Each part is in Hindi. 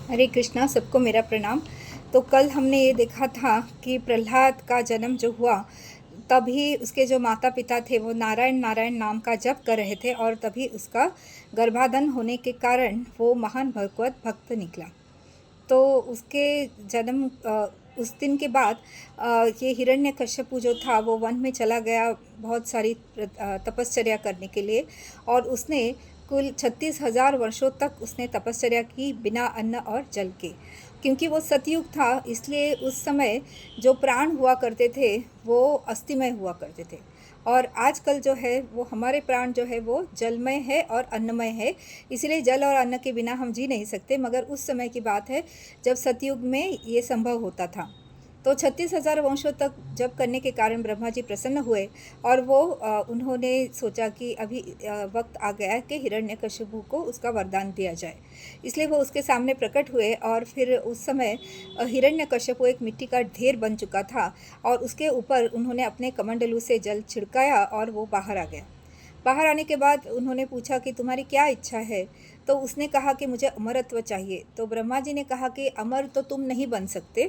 हरे कृष्णा, सबको मेरा प्रणाम। तो कल हमने ये देखा था कि प्रहलाद का जन्म जो हुआ, तभी उसके जो माता पिता थे वो नारायण नारायण नाम का जप कर रहे थे और तभी उसका गर्भाधान होने के कारण वो महान भगवत भक्त निकला। तो उसके जन्म उस दिन के बाद ये हिरण्यकश्यपु जो था वो वन में चला गया बहुत सारी तपश्चर्या करने के लिए। और उसने कुल 36,000 वर्षों तक उसने तपश्चर्या की बिना अन्न और जल के। क्योंकि वो सतयुग था, इसलिए उस समय जो प्राण हुआ करते थे वो अस्थिमय हुआ करते थे। और आजकल जो है वो हमारे प्राण जो है वो जलमय है और अन्नमय है। इसलिए जल और अन्न के बिना हम जी नहीं सकते, मगर उस समय की बात है जब सतयुग में ये संभव होता था। तो 36,000 वर्षों तक जप करने के कारण ब्रह्मा जी प्रसन्न हुए और वो उन्होंने सोचा कि अभी वक्त आ गया है कि हिरण्यकशिपु को उसका वरदान दिया जाए। इसलिए वो उसके सामने प्रकट हुए और फिर उस समय हिरण्यकशिपु एक मिट्टी का ढेर बन चुका था और उसके ऊपर उन्होंने अपने कमंडलू से जल छिड़काया और वो बाहर आ गया। बाहर आने के बाद उन्होंने पूछा कि तुम्हारी क्या इच्छा है? तो उसने कहा कि मुझे अमरत्व चाहिए। तो ब्रह्मा जी ने कहा कि अमर तो तुम नहीं बन सकते,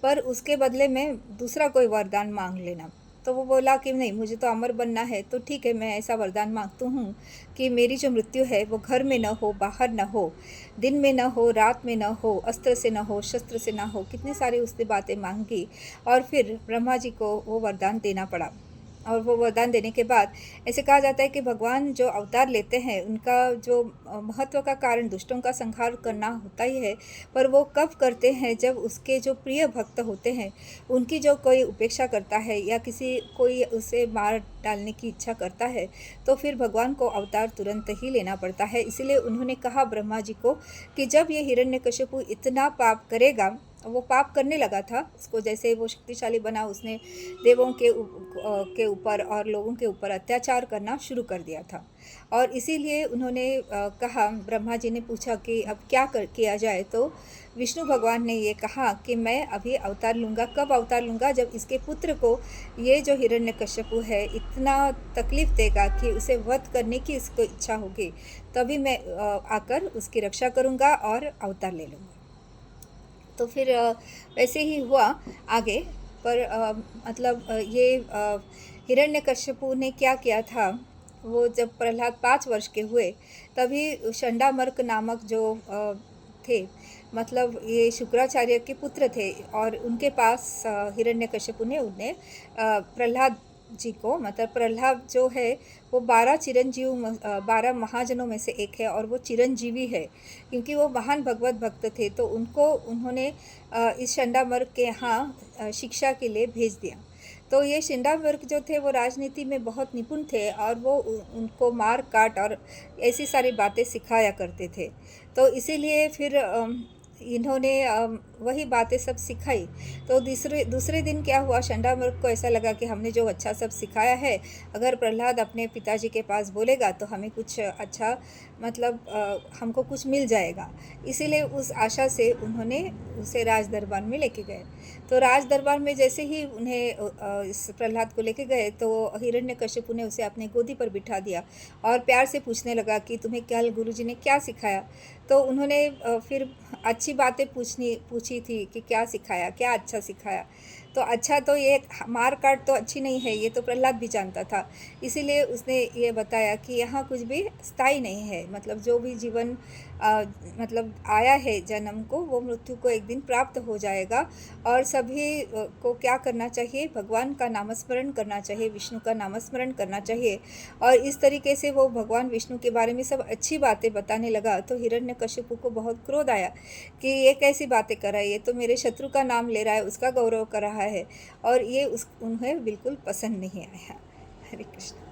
पर उसके बदले में दूसरा कोई वरदान मांग लेना। तो वो बोला कि नहीं, मुझे तो अमर बनना है। तो ठीक है, मैं ऐसा वरदान मांगता हूँ कि मेरी जो मृत्यु है वो घर में न हो, बाहर न हो, दिन में न हो, रात में न हो, अस्त्र से न हो, शस्त्र से न हो। कितनी सारी उसने बातें मांगी और फिर ब्रह्मा जी को वो वरदान देना पड़ा। और वो वरदान देने के बाद ऐसे कहा जाता है कि भगवान जो अवतार लेते हैं उनका जो महत्व का कारण दुष्टों का संहार करना होता ही है, पर वो कब करते हैं? जब उसके जो प्रिय भक्त होते हैं उनकी जो कोई उपेक्षा करता है या किसी कोई उसे मार डालने की इच्छा करता है, तो फिर भगवान को अवतार तुरंत ही लेना पड़ता है। इसीलिए उन्होंने कहा ब्रह्मा जी को कि जब ये हिरण्यकशिपु इतना पाप करेगा, वो पाप करने लगा था, उसको जैसे वो शक्तिशाली बना, उसने देवों के ऊपर और लोगों के ऊपर अत्याचार करना शुरू कर दिया था। और इसीलिए उन्होंने कहा, ब्रह्मा जी ने पूछा कि अब क्या किया जाए? तो विष्णु भगवान ने ये कहा कि मैं अभी अवतार लूँगा। कब अवतार लूँगा? जब इसके पुत्र को ये जो हिरण्यकश्यपु है इतना तकलीफ़ देगा कि उसे वध करने की इसको इच्छा होगी, तभी मैं आकर उसकी रक्षा करूँगा और अवतार ले लूँगा। तो फिर वैसे ही हुआ आगे। पर मतलब ये हिरण्यकश्यपु ने क्या किया था, वो जब प्रहलाद 5 वर्ष के हुए तभी शंडामर्क नामक जो थे, मतलब ये शुक्राचार्य के पुत्र थे और उनके पास हिरण्यकश्यपु ने उन्हें प्रहलाद जी को, मतलब प्रहलाद जो है वो 12 महाजनों में से एक है और वो चिरंजीवी है क्योंकि वो महान भगवत भक्त थे। तो उनको उन्होंने इस शंडामर्क के यहाँ शिक्षा के लिए भेज दिया। तो ये शंडामर्क जो थे वो राजनीति में बहुत निपुण थे और वो उनको मार काट और ऐसी सारी बातें सिखाया करते थे। तो इसीलिए फिर इन्होंने वही बातें सब सिखाई। तो दूसरे दूसरे दिन क्या हुआ, शंडामर्क को ऐसा लगा कि हमने जो अच्छा सब सिखाया है, अगर प्रहलाद अपने पिताजी के पास बोलेगा तो हमें कुछ अच्छा, मतलब हमको कुछ मिल जाएगा। इसीलिए उस आशा से उन्होंने उसे राज दरबार में लेके गए। तो राज दरबार में जैसे ही उन्हें इस प्रहलाद को लेके गए तो हिरण्यकश्यपु ने उसे अपने गोदी पर बिठा दिया और प्यार से पूछने लगा कि तुम्हें कल गुरुजी ने क्या सिखाया? तो उन्होंने फिर अच्छी बातें पूछी थी कि क्या सिखाया, क्या अच्छा सिखाया? तो अच्छा तो ये मार काट तो अच्छी नहीं है, ये तो प्रहलाद भी जानता था। इसीलिए उसने ये बताया कि यहाँ कुछ भी स्थायी नहीं है, मतलब जो भी जीवन मतलब आया है जन्म को, वो मृत्यु को एक दिन प्राप्त हो जाएगा। और सभी को क्या करना चाहिए? भगवान का नामस्मरण करना चाहिए, विष्णु का नामस्मरण करना चाहिए। और इस तरीके से वो भगवान विष्णु के बारे में सब अच्छी बातें बताने लगा। तो हिरण्यकशिपु को बहुत क्रोध आया कि ये कैसी बातें कर रहा है, ये तो मेरे शत्रु का नाम ले रहा है, उसका गौरव कर रहा है। और ये उन्हें बिल्कुल पसंद नहीं आया। हरे कृष्ण।